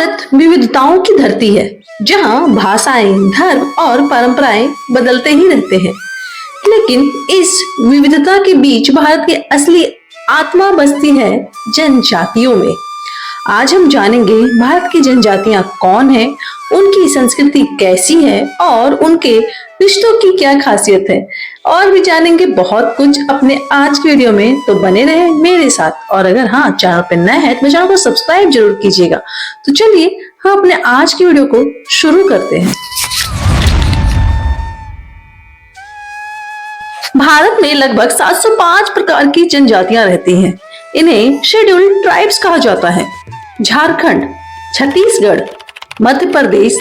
भारत विविधताओं की धरती है, जहां भाषाएं, धर्म और परंपराएं बदलते ही रहते हैं। लेकिन इस विविधता के बीच भारत की असली आत्मा बसती है जनजातियों में। आज हम जानेंगे भारत की जनजातियां कौन है, उनकी संस्कृति कैसी है और उनके रिश्तों की क्या खासियत है। और भी जानेंगे बहुत कुछ अपने आज की वीडियो में, तो बने रहे मेरे साथ। और अगर चैनल पर नए हैं तो चैनल को सब्सक्राइब जरूर कीजिएगा। तो चलिए हम अपने आज की वीडियो को शुरू करते हैं। भारत में लगभग 705 प्रकार की जनजातियां रहती हैं। इन्हें शेड्यूल्ड ट्राइब्स कहा जाता है। झारखंड, छत्तीसगढ़, मध्य प्रदेश,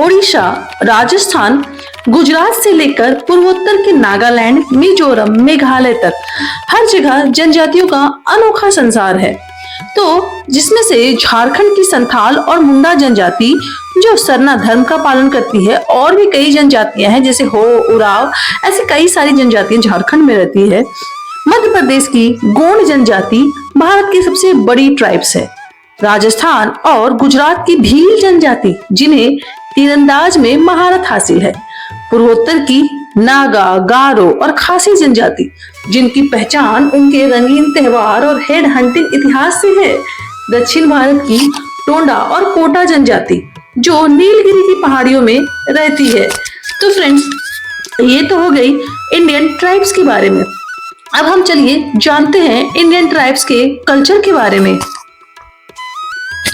ओडिशा, राजस्थान, गुजरात से लेकर पूर्वोत्तर के नागालैंड, मिजोरम, मेघालय तक हर जगह जनजातियों का अनोखा संसार है। तो जिसमें से झारखंड की संथाल और मुंडा जनजाति जो सरना धर्म का पालन करती है, और भी कई जनजातियां हैं जैसे हो, उराव, ऐसी कई सारी जनजातियां झारखंड में रहती है। मध्य प्रदेश की गोंड जनजाति भारत की सबसे बड़ी ट्राइब्स है। राजस्थान और गुजरात की भील जनजाति, जिन्हें तीरंदाज में महारत हासिल है। पूर्वोत्तर की नागा, गारो और खासी जनजाति, जिनकी पहचान उनके रंगीन त्योहार और हेड हंटिंग इतिहास से है। दक्षिण भारत की टोंडा और कोटा जनजाति, जो नीलगिरी की पहाड़ियों में रहती है। तो फ्रेंड्स, ये तो हो गई इंडियन ट्राइब्स के बारे में। अब हम चलिए जानते हैं इंडियन ट्राइब्स के कल्चर के बारे में।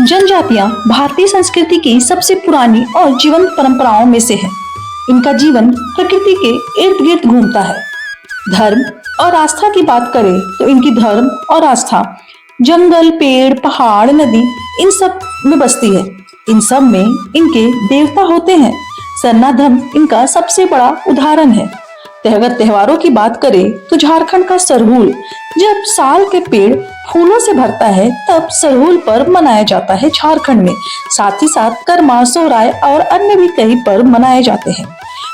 जनजातियां भारतीय संस्कृति की सबसे पुरानी और जीवंत परंपराओं में से है। इनका जीवन प्रकृति के इर्द गिर्द घूमता है। धर्म और आस्था की बात करें तो इनकी धर्म और आस्था जंगल, पेड़, पहाड़, नदी, इन सब में बसती है। इन सब में इनके देवता होते हैं। सरना धर्म इनका सबसे बड़ा उदाहरण है। अगर त्योहारों की बात करें तो झारखंड का सरहुल, जब साल के पेड़ फूलों से भरता है तब सरहुल पर्व मनाया जाता है झारखंड में। साथ ही साथ करमा, सोहराय और अन्य भी कई पर्व मनाए जाते हैं।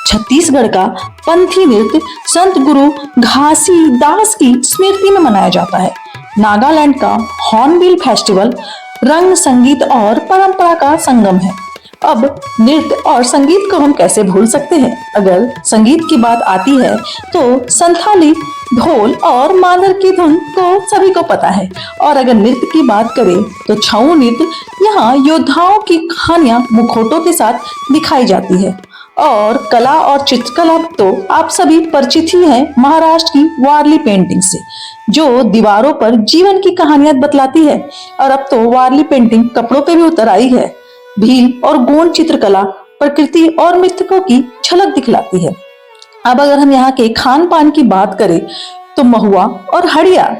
छत्तीसगढ़ का पंथी नृत्य संत गुरु घासी दास की स्मृति में मनाया जाता है। नागालैंड का हॉर्नबिल फेस्टिवल रंग, संगीत और परंपरा का संगम है। अब नृत्य और संगीत को हम कैसे भूल सकते हैं। अगर संगीत की बात आती है तो संथाली ढोल और मादर की धुन तो सभी को पता है। और अगर नृत्य की बात करें तो छऊ नृत्य, यहाँ योद्धाओं की कहानियां मुखौटों के साथ दिखाई जाती है। और कला और चित्रकला तो आप सभी परिचित ही हैं महाराष्ट्र की वारली पेंटिंग से, जो दीवारों पर जीवन की कहानियां बतलाती है। और अब तो वारली पेंटिंग कपड़ों पे भी उतर आई है। भील और गोंड चित्रकला प्रकृति और मृतकों की झलक दिखलाती है। अब अगर हम यहाँ के खान पान की बात करें तो महुआ और हड़िया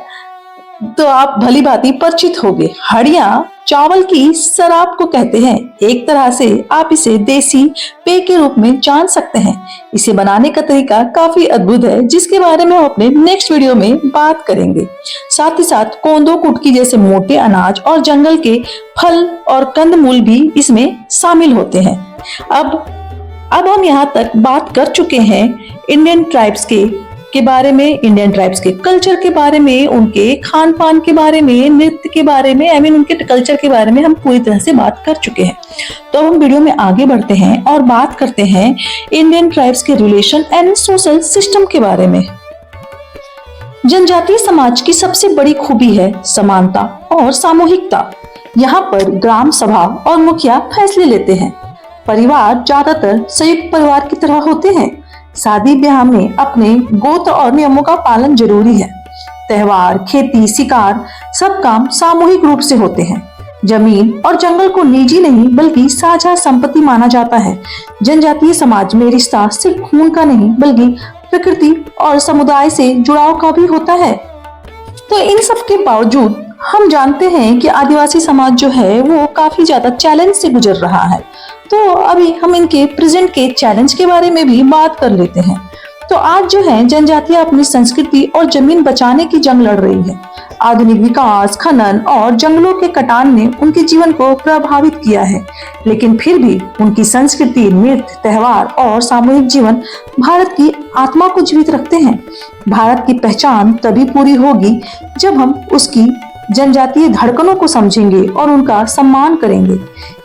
तो आप भली भांति परिचित होंगे। हड़िया चावल की शराब को कहते हैं। एक तरह से आप इसे देसी पेय के रूप में जान सकते हैं। इसे बनाने का तरीका काफी अद्भुत है, जिसके बारे में हम अपने नेक्स्ट वीडियो में बात करेंगे। साथ ही साथ कोंदो, कुटकी जैसे मोटे अनाज और जंगल के फल और कंदमूल भी इसमें शामिल होते हैं। अब हम यहाँ तक बात कर चुके हैं इंडियन ट्राइब्स के बारे में, इंडियन ट्राइब्स के कल्चर के बारे में, उनके खान पान के बारे में, नृत्य के बारे में, उनके कल्चर के बारे में हम पूरी तरह से बात कर चुके हैं। तो हम वीडियो में आगे बढ़ते हैं और बात करते हैं इंडियन ट्राइब्स के रिलेशन एंड सोशल सिस्टम के बारे में। जनजातीय समाज की सबसे बड़ी खूबी है समानता और सामूहिकता। यहाँ पर ग्राम सभा और मुखिया फैसले लेते हैं। परिवार ज्यादातर संयुक्त परिवार की तरह होते हैं। शादी ब्याह में अपने गोत्र और नियमों का पालन जरूरी है। त्योहार, खेती, शिकार सब काम सामूहिक रूप से होते हैं। जमीन और जंगल को निजी नहीं बल्कि साझा संपत्ति माना जाता है। जनजातीय समाज में रिश्ता सिर्फ खून का नहीं बल्कि प्रकृति और समुदाय से जुड़ाव का भी होता है। तो इन सब के बावजूद हम जानते हैं कि आदिवासी समाज जो है वो काफी ज्यादा चैलेंज से गुजर रहा है। तो अभी हम इनके प्रेजेंट के चैलेंज के बारे में भी बात कर लेते हैं। तो आज जो है जनजातियां अपनी संस्कृति और जमीन बचाने की जंग लड़ रही है। आधुनिक विकास, खनन और जंगलों के कटान ने उनके जीवन को प्रभावित किया है, लेकिन फिर भी उनकी संस्कृति, नृत्य, त्योहार और सामूहिक जीवन भारत की आत्मा को जीवित रखते हैं। भारत की पहचान तभी पूरी होगी जब हम उसकी जनजातीय धड़कनों को समझेंगे और उनका सम्मान करेंगे।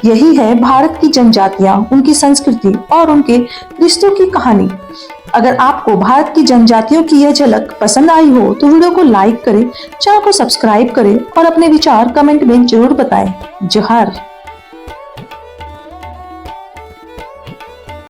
यही है भारत की जनजातियां, उनकी संस्कृति और उनके रिश्तों की कहानी। अगर आपको भारत की जनजातियों की यह झलक पसंद आई हो तो वीडियो को लाइक करें, चैनल को सब्सक्राइब करें और अपने विचार कमेंट में जरूर बताएं। जोहार।